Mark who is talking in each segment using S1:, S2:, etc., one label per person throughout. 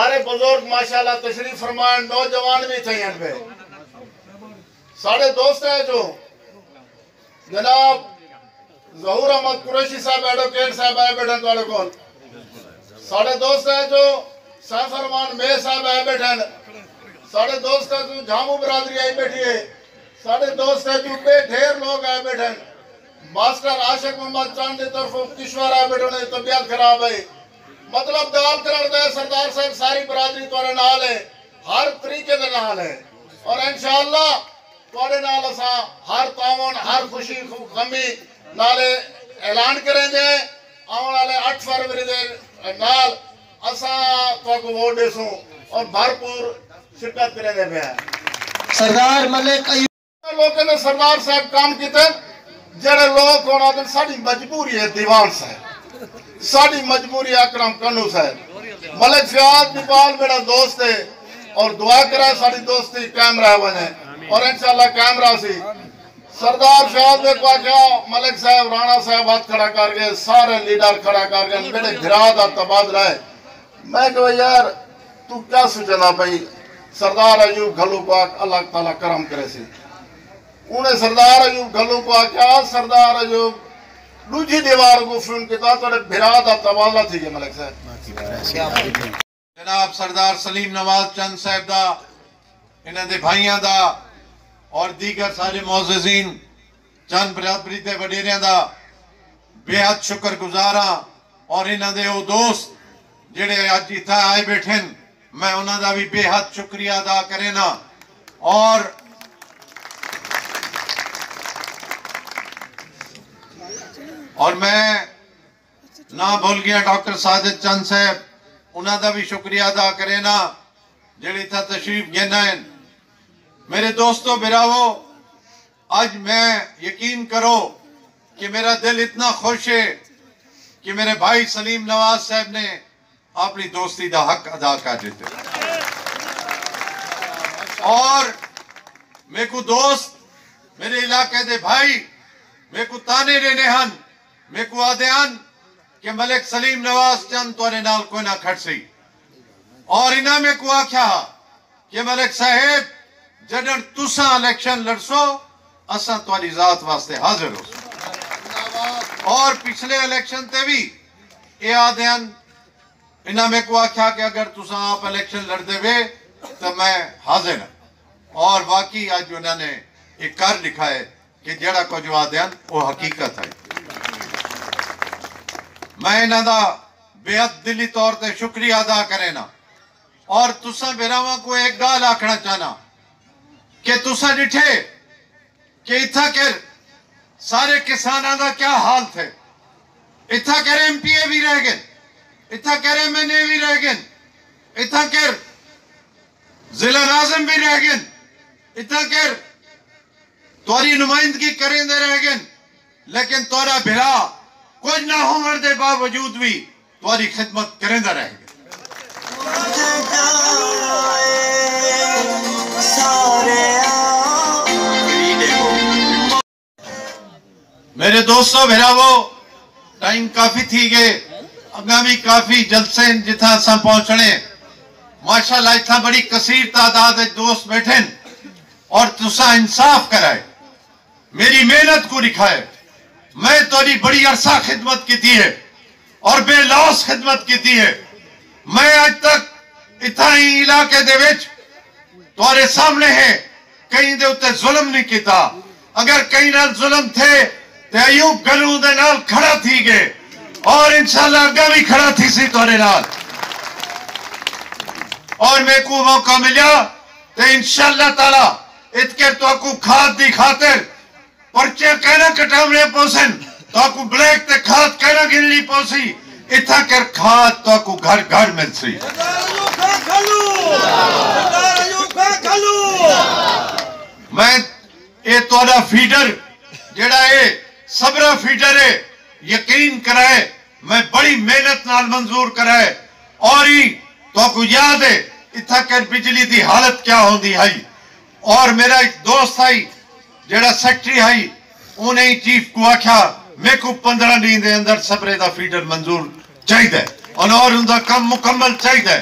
S1: سارے بزرگ ماشاءاللہ تشریف فرمائیں، نوجوان بھی تھے پہ سارے دوست ہیں جو جناب ظہور احمد قریشی صاحب ایڈوکیٹ صاحب آئے بیٹھن والے کون سارے دوست ہیں جو سیف فرمان میں صاحب آئے بیٹھن سارے دوست ہیں جو جھامو برادری آئی بیٹھی ہے سارے دوست ہیں جو بے ڈھیر لوگ آئے بیٹھن ماسٹر عاشق محمد چاند دی طرف کشور آئے بیٹھن طبیعت خراب ہے مطلب گال کرن دے سردار صاحب ساری برادری توڑے نال ہے ہر طریقے دے نال ہے اور انشاءاللہ توڑے نال اساں ہر تعاون ہر خوشی غمی نالے اعلان کریں دے آن والے 8 فروری دے نال اساں تو کو ووٹ دے سوں اور بھرپور شرکت کریں دے پہ
S2: سردار ملک ایوب
S1: لوگوں نے سردار صاحب کام کیتے جڑے لوگ ہونا دن ساری مجبوری ہے دیوان صاحب ساری مجبوری اکرم کنو صاحب ملک فیاض نپال میرا دوست ہے اور دعا کرا ساری دوستی کیمرہ بنے اور انشاءاللہ کیمرہ سی سردار فیاض میں کو کیا ملک صاحب رانا صاحب ہاتھ کھڑا کر گئے سارے لیڈر کھڑا کر گئے میرے گھرا دا تبادلہ ہے میں کہو یار تو کیا سوچنا پئی سردار ایوب گھلو پاک اللہ تعالیٰ کرم کرے سی انہیں سردار ایوب گھلو پاک کیا سردار ایوب دوجی دیوار کو فلم کتا تو بھرا دا تبادلہ تھی گئے ملک صاحب
S3: جناب سردار سلیم نواز چند صاحب دا انہیں دے بھائیاں دا اور دیگر سارے معززین چند برادری دے وڈیریاں دا بے حد شکر گزاراں اور انہیں دے او دوست جڑے آج اتھا آئے بیٹھن میں انہاں دا بھی بے حد شکریہ ادا کرینا اور میں نہ بھول گیا ڈاکٹر ساجد چند صاحب انہاں دا بھی شکریہ ادا کرینا جڑی تھا تشریف گینا ہے میرے دوستو براو آج میں یقین کرو کہ میرا دل اتنا خوش ہے کہ میرے بھائی سلیم نواز صاحب نے اپنی دوستی دا حق ادا کر دیتے اور میں کو دوست میرے علاقے دے بھائی میں کو تانے رہنے ہن میں کو آدھیان کہ ملک سلیم نواز چند تونے نال کوئی نہ کھٹ سی اور انہاں میں کو آکھیا کہ ملک صاحب جڑن تساں الیکشن لڑسو اساں تواڈی ذات واسطے حاضر ہو اور پچھلے الیکشن تے بھی اے آدھیان انہاں میں کو آکھیا کہ اگر تساں آپ الیکشن لڑ دے وے تو میں حاضر ہوں اور واقعی آج انہوں نے ایک کر لکھا ہے کہ جڑا کو جو آدھیان وہ حقیقت ہے میں انہاں دا بے حد دلی طور تے شکریہ ادا کرینا اور تساں بیراواں کو ایک گال آکھنا چاہنا کہ تساں ڈٹھے کہ اتھا کر سارے کساناں دا کیا حال تھے اتھا کر ایم پی اے بھی رہ گئے اتھا کر ایم این اے بھی رہ گئے اتھا کر ضلع ناظم بھی رہ گئے اتھا کر تواری نمائندگی کریں دے رہ گئے لیکن تورا بھرا کچھ نہ ہومر دے باوجود بھی تواری خدمت کریں دے رہ گئے میرے دوستو بھراو ٹائم کافی تھی گئے اگاں بھی کافی جلسے جتھا سا پہنچنے ماشاءاللہ اتھا بڑی کثیر تعداد دوست بیٹھیں اور تسا انصاف کرائے میری محنت کو دکھائے میں توڑی بڑی عرصہ خدمت کی تھی ہے اور بے لوس خدمت کی تھی ہے میں آج تک اتھا ہی علاقے دے وچ توارے سامنے ہے کہیں دے اتے ظلم نہیں کیتا اگر کہیں نال ظلم تھے تے ایوب گھلو دے نال کھڑا تھی گئے اور انشاءاللہ اگا بھی کھڑا تھی سی توارے نال اور میں کو موقع ملیا تے انشاءاللہ تعالیٰ اتکر تو اکو کھاد دی خاطر پرچے کہنا کٹامنے پوسن تو اکو بلیک تے کھاد کہنا گنلی پوسی اتھا کر کھاد تو اکو گھر گھر مل سی میں اے توڑا فیڈر جڑا اے صبرہ فیڈر ہے یقین کرائے میں بڑی محنت نال منظور کرائے اور ہی تو اکو یاد ہے اتھا کر بجلی دی حالت کیا ہوں دی ہے اور میرا ایک دوست ہے جڑا سیکٹری ہے انہیں چیف کو آکھا میں کو 15 دن دے اندر صبرے دا فیڈر منظور چاہید ہے اور ان دا کم مکمل چاہید ہے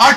S3: 8